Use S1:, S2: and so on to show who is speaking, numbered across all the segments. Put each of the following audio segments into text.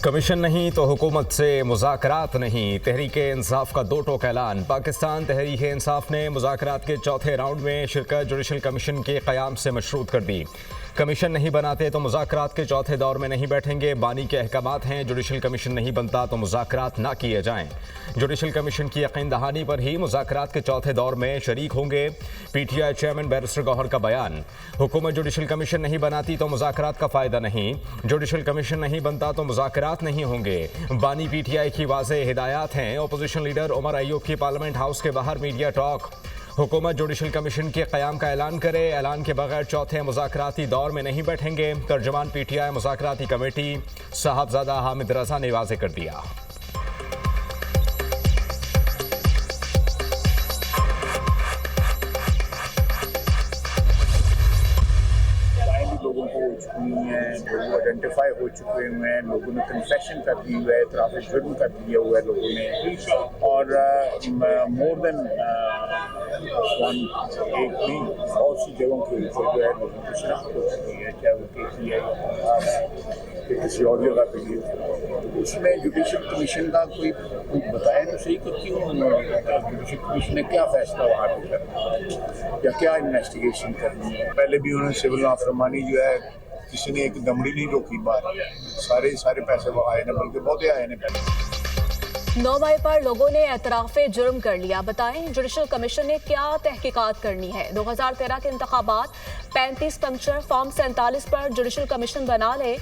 S1: Commission नहीं तो हुकूमत से मुज़ाकरात नहीं, तहरीके इंसाफ का दो टोक ऐलान। पाकिस्तान तहरीके इंसाफ ने मुज़ाकरात के चौथे राउंड में शिरकत जुडिशल कमीशन के क़याम से मशरूत कर दी। कमीशन नहीं बनाते तो मुज़ाकरात के चौथे दौर में नहीं बैठेंगे। बानी के अहकामात हैं, जुडिशल कमीशन नहीं बनता तो मुज़ाकरात ना किए जाएं। जुडिशल कमीशन की यकीन दहानी पर ही मुज़ाकरात के चौथे दौर में शरीक होंगे। पीटीआई चेयरमैन बैरिस्टर गौहर का बयान। हुकूमत जुडिशल कमीशन नहीं बनाती तो मुज़ाकरात का फ़ायदा नहीं, जुडिशल कमीशन नहीं बनता तो मुज़ाकरात नहीं होंगे। बानी पीटीआई की वाज़ेह हिदायत हैं। अपोजिशन लीडर उमर अयूब की पार्लियामेंट हाउस के बाहर मीडिया टॉक। हुकूमत जुडिशल कमीशन के क़याम का ऐलान करे, ऐलान के बगैर चौथे मुज़ाकराती दौर में नहीं बैठेंगे। तर्जमान पीटीआई मुज़ाकराती कमेटी साहबजादा हामिद रज़ा ने वाज़ेह कर दिया।
S2: लोगों को हुई हैं, लोग आइडेंटिफाई हो चुके हुए हैं, लोगों ने कन्फेशन कर दी हुआ है, इतराफ़ जुर्म कर दिया हुआ है लोगों ने। और मोर देन वन एक नहीं, बहुत सी जगहों के ऊपर जो है लोगों की शनाख्त हो चुकी है, चाहे वो KCI है किसी और जगह पे भी। तो उसमें जुडिशल कमीशन का कोई बताया तो सही कि क्यों जुडिशल कमीशन ने क्या फैसला वहाँ पे करना है या क्या इन्वेस्टिगेशन करनी है। पहले भी उन्होंने सिविल नाफरमानी जो है, किसी ने एक दमड़ी नहीं रोकी बाहर, सारे पैसे वो आए ना, बल्कि बहुत आए ने पहले।
S3: 9 मई पर लोगों ने एतराफ़े जुर्म कर लिया। बताएं जुडिशल कमीशन ने क्या तहकीकात करनी है। 2013 के इंतखाबात 35 पंक्चर फॉर्म 47 पर जुडिशल कमीशन बना ले।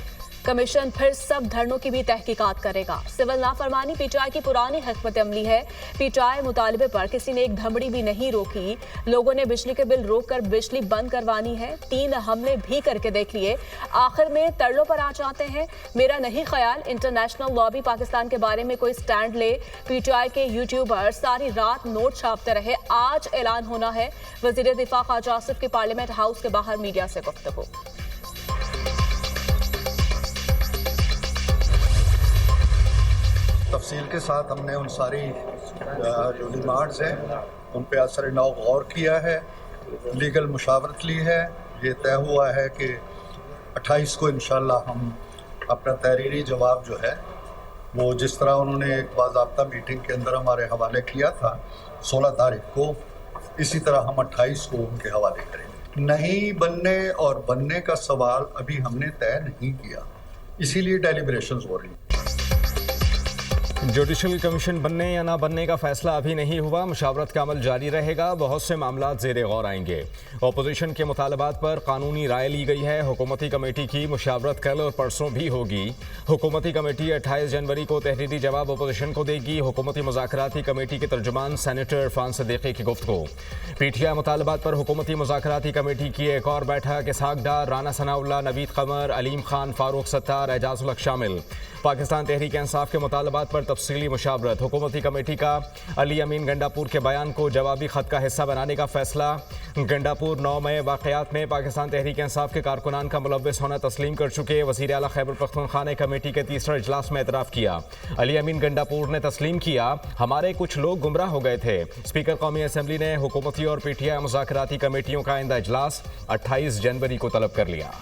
S3: कमीशन फिर सब धरनों की भी तहकीकात करेगा। सिविल नाफरमानी पीटीआई की पुरानी हिकमत अमली है। पीटीआई मुतालबे पर किसी ने एक धमड़ी भी नहीं रोकी। लोगों ने बिजली के बिल रोक कर बिजली बंद करवानी है। 3 हमले भी करके देख लिए। आखिर में तरलों पर आ जाते हैं। मेरा नहीं ख्याल इंटरनेशनल लॉबी पाकिस्तान के बारे में कोई स्टैंड ले। पीटीआई के यूट्यूबर सारी रात नोट छापते रहे। आज ऐलान होना है। वजीर दिफा ख्वाजा आसिफ की पार्लियामेंट हाउस के बाहर मीडिया से गुफ्तगू।
S4: तफसील के साथ हमने उन सारी जो डिमांड्स हैं उन पे असर नौ गौर किया है, लीगल मुशावरत ली है। ये तय हुआ है कि 28 को इंशाल्लाह हम अपना तहरीरी जवाब जो है वो जिस तरह उन्होंने एक बाज़ाब्ता मीटिंग के अंदर हमारे हवाले किया था 16 तारीख को, इसी तरह हम 28 को उनके हवाले करेंगे। नहीं बनने और बनने का सवाल अभी हमने तय नहीं किया, इसीलिए डेलिब्रेशंस हो रही हैं।
S1: जुडिशल कमीशन बनने या ना बनने का फैसला अभी नहीं हुआ। मुशावरत का अमल जारी रहेगा। बहुत से मामला ज़ेरे गौर आएंगे। अपोजिशन के मुतालबात पर कानूनी राय ली गई है। हुकूमती कमेटी की मुशावरत कल और परसों भी होगी। हुकूमती कमेटी 28 जनवरी को तहरीरी जवाब अपोजिशन को देगी। हुकूमती मुज़ाकराती कमेटी के तर्जुमान सेनेटर इरफान सिद्दीकी की गुफ्तगू। पीटीआई मुतालबात पर हुकूमती मुज़ाकराती कमेटी की एक और बैठक। इसहाक डार, राना सनाउल्लाह, नवीद कमर, अलीम खान, फारूक सत्तार, एजाजुल हक शामिल। पाकिस्तान तहरीक इंसाफ के मुतालबात पर तफसीली मुशावरत। हुकूमती कमेटी का अली अमीन गंडापुर के बयान को जवाबी खत का हिस्सा बनाने का फैसला। गंडापुर 9 मई वाक़यात में पाकिस्तान तहरीक इंसाफ के कारकुनान का मुलव्वस होना तस्लीम कर चुके। वज़ीर आला खैबर पख्तूनख्वा ने कमेटी के तीसरे इजलास में एतराफ़ किया। अली अमीन गंडापुर ने तस्लीम किया, हमारे कुछ लोग गुमराह हो गए थे। स्पीकर कौमी असम्बली ने हुकूमती और पीटीआई मुज़ाकराती कमेटियों का आइंदा इजलास 28 जनवरी को तलब कर लिया।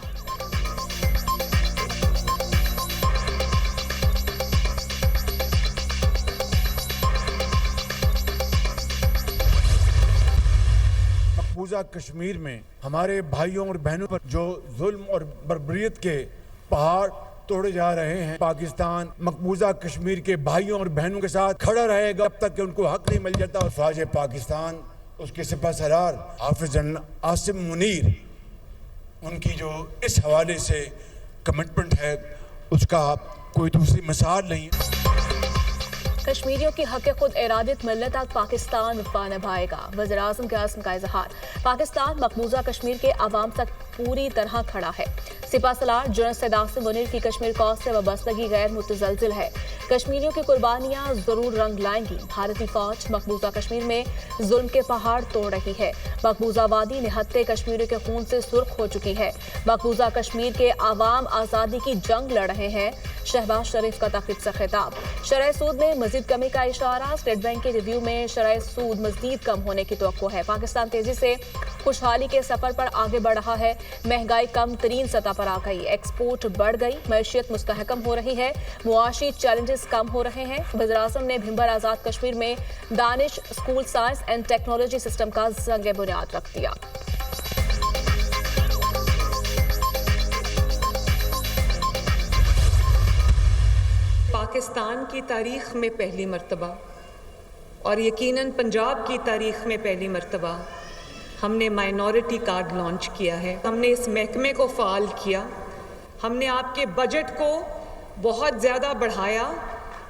S5: मकबूजा कश्मीर में हमारे भाइयों और बहनों पर जो जुल्म और बर्बरियत के पहाड़ तोड़े जा रहे हैं, पाकिस्तान मकबूजा कश्मीर के भाइयों और बहनों के साथ खड़ा रहेगा जब तक कि उनको हक नहीं मिल जाता। और फौज पाकिस्तान, उसके सिपह सलार हाफिज जनरल आसिम मुनीर, उनकी जो इस हवाले से कमिटमेंट है उसका कोई दूसरी मिसाल नहीं है।
S3: कश्मीरियों की हक खुद इरादत मिलने तक पाकिस्तान वफा निभाएगा। वज़ीर-ए-आज़म के आज़म का इजहार। पाकिस्तान मकबूजा कश्मीर के अवाम तक पूरी तरह खड़ा है। सिपह सलार जनरल सैयद आसिम मुनीर की कश्मीर कौस से वाबस्तगी गैर मुतज़लज़िल है। कश्मीरियों की कुर्बानियाँ ज़रूर रंग लाएंगी। भारतीय फौज मकबूजा कश्मीर में जुल्म के पहाड़ तोड़ रही है। मकबूजा वादी निहत्ते कश्मीरियों के खून से सुर्ख हो चुकी है। मकबूजा कश्मीर के अवाम आज़ादी की जंग लड़ रहे हैं। शहबाज शरीफ का तकरीब से खिताब। शरह सूद में मजीद कमी का इशारा। स्टेट बैंक के रिव्यू में शरह सूद मजीद कम होने की तवक्को है। पाकिस्तान तेजी से खुशहाली के सफर पर आगे बढ़ रहा है। महंगाई कम तरीन सतह पर आ गई, एक्सपोर्ट बढ़ गई, मैशियत मुस्तहकम हो रही है, मुआशी चैलेंजेस कम हो रहे हैं। वज़ीर-ए-आज़म ने भिंबर आज़ाद कश्मीर में Danish school science and technology system का ज़ंग बुनियाद रख दिया।
S6: पाकिस्तान की तारीख में पहली मर्तबा और यकीनन पंजाब की तारीख में पहली मर्तबा हमने माइनॉरिटी कार्ड लॉन्च किया है। हमने इस महकमे को फ़ाल किया, हमने आपके बजट को बहुत ज़्यादा बढ़ाया,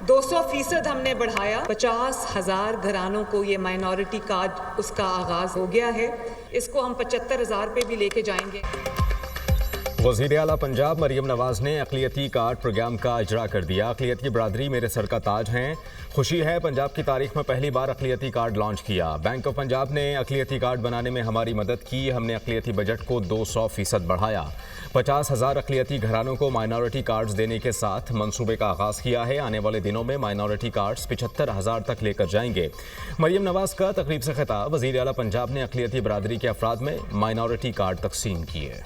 S6: 200% हमने बढ़ाया। 50,000 घरानों को ये माइनॉरिटी कार्ड उसका आगाज़ हो गया है। इसको हम 75,000 पे भी लेके जाएंगे।
S1: वज़ीर आला पंजाब मरियम नवाज ने अक़लियती कार्ड प्रोग्राम का इजरा कर दिया। अक़लियती बरादरी मेरे सर का ताज हैं। खुशी है, पंजाब की तारीख में पहली बार अक़लियती कार्ड लॉन्च किया। बैंक ऑफ पंजाब ने अक़लियती कार्ड बनाने में हमारी मदद की। हमने अक़लियती बजट को 200% बढ़ाया। 50,000 अक़लियती घरानों को माइनॉरिटी कार्ड्स देने के साथ मंसूबे का आगाज़ किया है। आने वाले दिनों में माइनॉरिटी कार्ड्स 75,000 तक लेकर जाएंगे। मरियम नवाज का तकरीब से खिताब। वज़ीर आला पंजाब ने अक़लियती बरादरी के अफराद में माइनॉरिटी कार्ड तकसीम किए।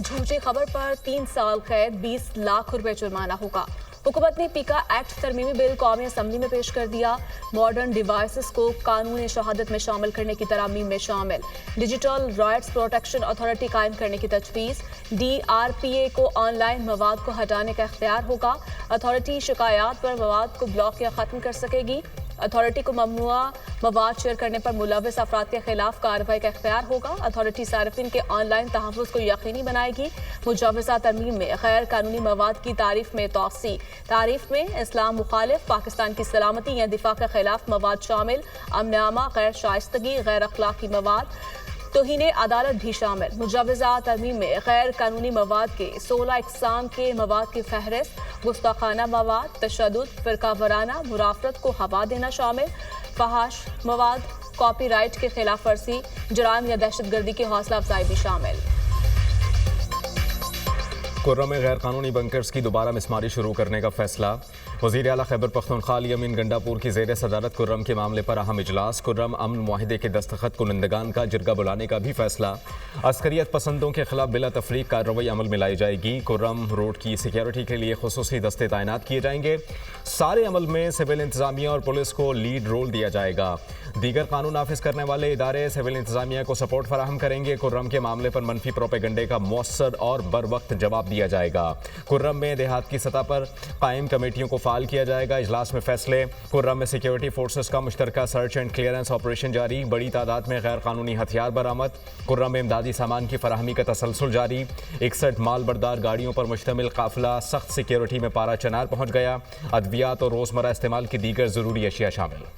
S3: झूठी खबर पर 3 साल कैद, 20 लाख रुपए जुर्माना होगा। हुकूमत ने पीका एक्ट तरमीमी बिल कौमी असम्बली में पेश कर दिया। मॉडर्न डिवाइसेस को कानून शहादत में शामिल करने की तरामीम में शामिल। डिजिटल राइट्स प्रोटेक्शन अथॉरिटी कायम करने की तजवीज़। DRPA को ऑनलाइन मवाद को हटाने का इख्तियार होगा। अथॉरिटी शिकायत पर मवाद को ब्लॉक या ख़त्म कर सकेगी। अथॉरिटी को ममनुआ मवाद शेयर करने पर मुलविस अफराद के खिलाफ कार्रवाई का इख्तियार होगा। अथॉरिटी सारिफिन के ऑनलाइन तहफ़्फ़ुज़ को यकीनी बनाएगी। मुजाविज़ा तरमीम में गैर कानूनी मवाद की तारीफ में तौसी। तारीफ में इस्लाम मुखालिफ, पाकिस्तान की सलामती या दिफा के खिलाफ मवाद शामिल, अमनामा, गैर शाइस्तगी, गैर अखलाकी मवाद, तौहीन अदालत भी शामिल। मुजाविज़ा तरमीम में गैर कानूनी मवाद के 16 इकसाम के मवाद की फहरिस्त, गुस्ताखाना मवाद, तशद्दुद, फ़िरका वराना, मुराफ़रत को हवा देना शामिल, फहाश मवाद, कॉपीराइट के खिलाफ वर्जी, जुराम या दहशतगर्दी की हौसला अफजाई भी शामिल।
S1: कुर्रम में गैर कानूनी बंकर्स की दोबारा मिसमारी शुरू करने का फैसला। वज़ीर आला खैबर पख्तूनख्वा अली अमीन गंडापुर की ज़ेर सदारत कुर्रम के मामले पर अहम इजलास। कुर्रम अमन मुआहिदे के दस्तखत कुनंदगान का जिरगा बुलाने का भी फैसला। अस्करियत पसंदों के खिलाफ बिला तफरीक कार्रवाई अमल में लाई जाएगी। कुर्रम रोड की सिक्योरिटी के लिए खुसूसी दस्ते तैनात किए जाएंगे। सारे अमल में सिविल इंतजामिया और पुलिस को लीड रोल दिया जाएगा। दीगर कानून नाफिज करने वाले इदारे सिविल इंतजामिया को सपोर्ट फराहम करेंगे। कुर्रम के मामले पर मनफी प्रोपेगंडे का मौसर और बर वक्त जवाब दिया जाएगा। कुर्रम में देहात की सतह पर कायम कमेटियों को फाल किया जाएगा। इजलास में फैसले। कुर्रम में सिक्योरिटी फोर्सेस का मुश्तरका सर्च एंड क्लियरेंस ऑपरेशन जारी। बड़ी तादाद में गैर कानूनी हथियार बरामद। कुर्रम में इमदादी सामान की फराहमी का तसलसल जारी। 61 माल बरदार गाड़ियों पर मुश्तमिल काफिला सख्त सिक्योरिटी में पारा चनार पहुँच गया। अद्वियात और रोज़मर्रा इस्तेमाल की दीगर ज़रूरी अशिया शामिल।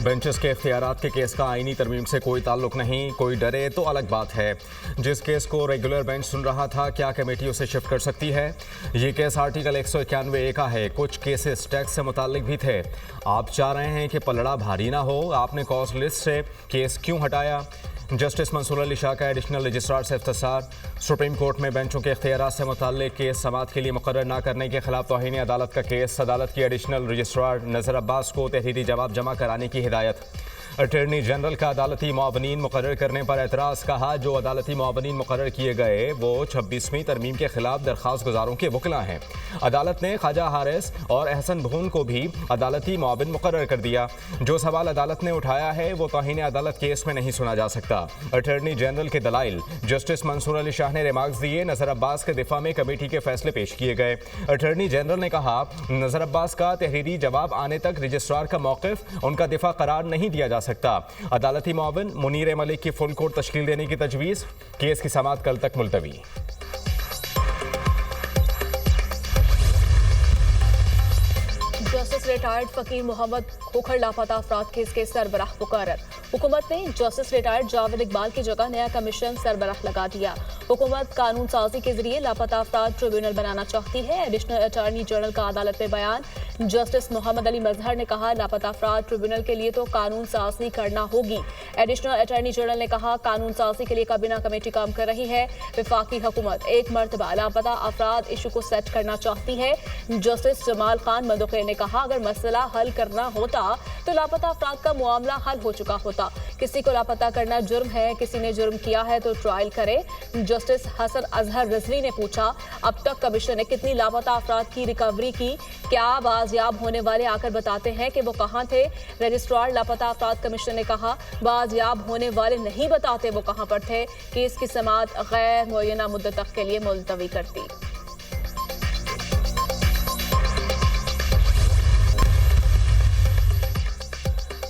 S1: बेंचेस के इख्तियारात के केस का आईनी तरमीम से कोई ताल्लुक नहीं। कोई डरे तो अलग बात है। जिस केस को रेगुलर बेंच सुन रहा था, क्या कमेटी उसे शिफ्ट कर सकती है? ये केस आर्टिकल 191A का है। कुछ केसेस टैक्स से मुताल्लिक भी थे। आप चाह रहे हैं कि पलड़ा भारी ना हो, आपने कॉज लिस्ट से केस क्यों हटाया? जस्टिस मंसूर अली शाह का एडिशनल रजिस्ट्रार से इफ्तिसार। सुप्रीम कोर्ट में बेंचों के इख्तियारात से मुताल्लिक केस समाअत के लिए मुकर्रर न करने के खिलाफ तौहीन अदालत का केस। अदालत की एडिशनल रजिस्ट्रार नज़र अब्बास को तहरीरी जवाब जमा कराने की हिदायत। अटॉर्नी जनरल का अदालती मुआवनीन मुकर्रर करने पर एतराज़। कहा, जो अदालती मुआवनीन मुकर्रर किए गए वो 26वीं तरमीम के खिलाफ दरख्वास्त गुजारों के वकला हैं। अदालत ने ख्वाजा हारिस और एहसन भून को भी अदालती मुआविन मुकर्रर कर दिया। जो सवाल अदालत ने उठाया है वो तौहीन अदालत केस में नहीं सुना जा सकता। अटॉर्नी जनरल के दलाइल। जस्टिस मंसूर अली शाह ने रिमार्क्स दिए। नज़र अब्बास के दिफा में कमेटी के फैसले पेश किए गए। अटॉर्नी जनरल ने कहा, नज़र अब्बास का तहरीरी जवाब आने तक रजिस्ट्रार का मौक़िफ़ उनका दिफा करार नहीं दिया जा सकता। अदालती मुआविन मुनीर मलिक की फुल कोर्ट तश्कील देने की तजवीज़। केस की समाअत कल तक मुलतवी।
S3: जस्टिस रिटायर्ड फकीर मोहम्मद खोखर लापता अफराद केस के सरबराह मुकर्रर। हुकूमत ने जस्टिस रिटायर्ड जावेद इकबाल की जगह नया कमीशन सरबराह लगा दिया। हुकूमत कानून साजी के जरिए लापता अफराद ट्रिब्यूनल बनाना चाहती है। एडिशनल अटॉर्नी जनरल का अदालत में बयान। जस्टिस मोहम्मद अली मजहर ने कहा, लापता अफराद ट्रिब्यूनल के लिए तो कानून साजी करना होगी। एडिशनल अटॉर्नी जनरल ने कहा, कानून साजी के लिए काबीना कमेटी काम कर रही है। वफाकी हुकूमत एक मरतबा लापता अफराद इशू को सेट करना चाहती है। जस्टिस जमाल खान मंदोखे ने कहा, अगर मसला हल करना होता तो लापता अफराद का मामला हल हो चुका होता। किसी को लापता करना जुर्म है, किसी ने जुर्म किया है तो ट्रायल करे। जस्टिस हसन अजहर रिजवी ने पूछा, अब तक कमीशन ने कितनी लापता अफराद की रिकवरी की? क्या बाजियाब होने वाले आकर बताते हैं कि वो कहाँ थे? रजिस्ट्रार लापता अफराद कमीशन ने कहा, बाजियाब होने वाले नहीं बताते वो कहाँ पर थे। केस की समाअत गैर मुअय्यना मुद्दत तक के लिए मुलतवी करती।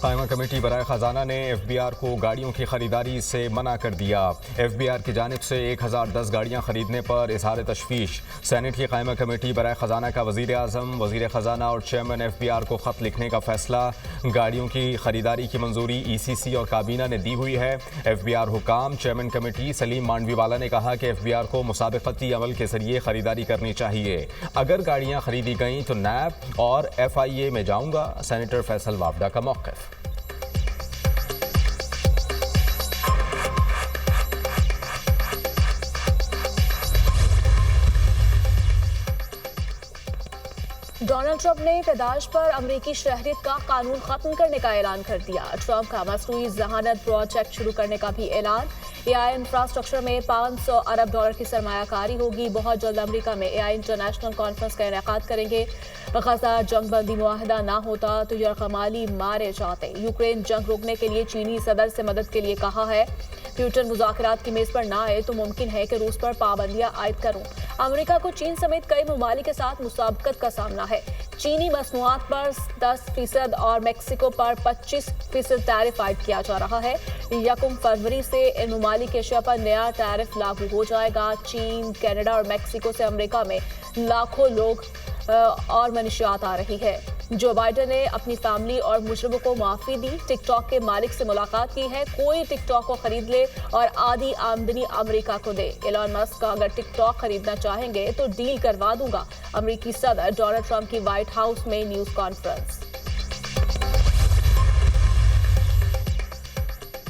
S1: कायमा कमेटी बराए खजाना ने FBR को गाड़ियों की खरीदारी से मना कर दिया। FBR की जानिब से 1010 गाड़ियां खरीदने पर इजहार तशवीश। सेनेट की कायमा कमेटी बराए खजाना का वजीर आज़म, वजीर खजाना और चेयरमैन FBR को खत लिखने का फैसला। गाड़ियों की खरीदारी की मंजूरी ECC और काबीना ने दी हुई है। FBR हुकाम चेयरमैन कमेटी सलीम मांडवीवाला ने कहा कि FBR को मुसाबिकती अमल के जरिए खरीदारी करनी चाहिए। अगर गाड़ियां खरीदी गईं तो NAB और FIA में जाऊंगा। सेनेटर फैसल वाफदा का मौक़िफ़।
S3: डोनाल्ड ट्रंप ने पैदाइश पर अमेरिकी शहरियत का कानून खत्म करने का ऐलान कर दिया। ट्रंप का मसनूई जहानत प्रोजेक्ट शुरू करने का भी ऐलान। AI इंफ्रास्ट्रक्चर में $500 अरब की सरमायाकारी होगी। बहुत जल्द अमेरिका में AI इंटरनेशनल कॉन्फ्रेंस का इनेकाद करेंगे। गजा जंगबंदी मुआहदा ना होता तो यरगमाली मारे जाते। यूक्रेन जंग रोकने के लिए चीनी सदर से मदद के लिए कहा है। प्यूटन मुज़ाकरात की मेज पर ना आए तो मुमकिन है कि रूस पर पाबंदियां आयद करूं। अमेरिका को चीन समेत कई ममालिक के साथ मुसाबकत का सामना है। चीनी मसनूआत पर 10% और मेक्सिको पर 25% टैरिफ आयद किया जा रहा है। 1 फरवरी से इन ममालिक की अशिया पर नया टैरिफ लागू हो जाएगा। चीन, कनाडा और मेक्सिको से अमेरिका में लाखों लोग और मनशियात आ रही है। जो बाइडन ने अपनी फैमिली और मुजरिमों को माफी दी। टिकटॉक के मालिक से मुलाकात की है। कोई टिकटॉक को खरीद ले और आधी आमदनी अमेरिका को दे। एलन मस्क अगर टिकटॉक खरीदना चाहेंगे तो डील करवा दूंगा। अमेरिकी सदर डोनाल्ड ट्रंप की व्हाइट हाउस में न्यूज कॉन्फ्रेंस।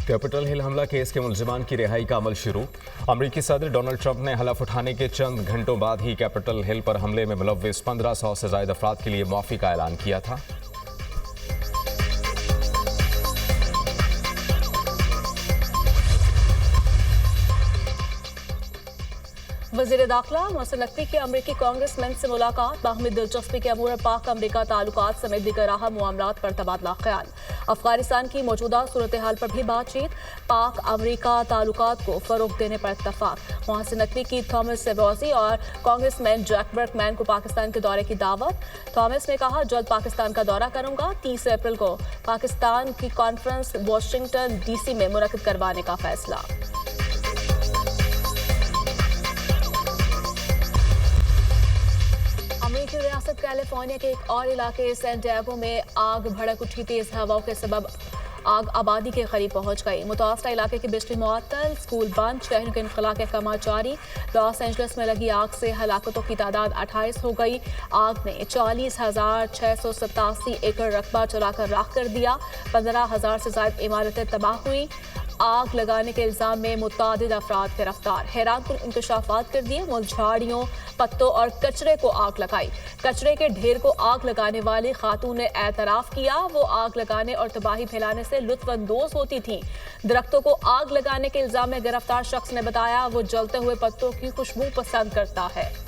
S1: कैपिटल हिल हमला केस के मुल्जिमान की रिहाई का अमल शुरू। अमेरिकी सदर डोनाल्ड ट्रंप ने हलफ उठाने के चंद घंटों बाद ही कैपिटल हिल पर हमले में मुलव्विस 1500 से ज्यादा अफराद के लिए माफी का ऐलान किया था।
S3: वज़ीर दाखिला मोहसिन नकवी की अमेरिकी कांग्रेसमैन से मुलाकात। बाहमी दिलचस्पी के अमूर पाक अमेरिका ताल्लुकात समेत दीगर अहम मामलात पर तबादला ख्याल। अफगानिस्तान की मौजूदा सूरत हाल पर भी बातचीत। पाक अमेरिका ताल्लुकात को फरोग देने पर इत्तफाक। मोहसिन नकवी की थॉमस सेबोसी और कांग्रेसमैन जैक बर्कमैन को पाकिस्तान के दौरे की दावत। थॉमस ने कहा, जल्द पाकिस्तान का दौरा करूंगा। 30 अप्रैल को पाकिस्तान की कॉन्फ्रेंस वाशिंगटन DC में मुनक्किद करवाने का फैसला। अमेरिकी रियासत कैलिफोर्निया के एक और इलाके सैन डिएगो में आग भड़क उठी। तेज हवाओं के सबब आग आबादी के करीब पहुंच गई। मुतासरा इलाके की बिजली मुअत्तल, स्कूल बंद, शहरों के इनखला के अहकाम जारी। लॉस एंजल्स में लगी आग से हलाकतों की तादाद 28 हो गई। आग ने 40,687 एकड़ रकबा जलाकर राख कर दिया। 15,000 से ज्यादा इमारतें तबाह हुई। आग लगाने के इल्जाम में मुतादिद अफराद गिरफ्तार। हैरानकुन इंकशाफात कर दिए। झाड़ियों, पत्तों और कचरे को आग लगाई। कचरे के ढेर को आग लगाने वाली खातून ने एतराफ किया वो आग लगाने और तबाही फैलाने से लुत्फअंदोज होती थी। दरख्तों को आग लगाने के इल्जाम में गिरफ्तार शख्स ने बताया वो जलते हुए पत्तों की खुशबू पसंद करता है।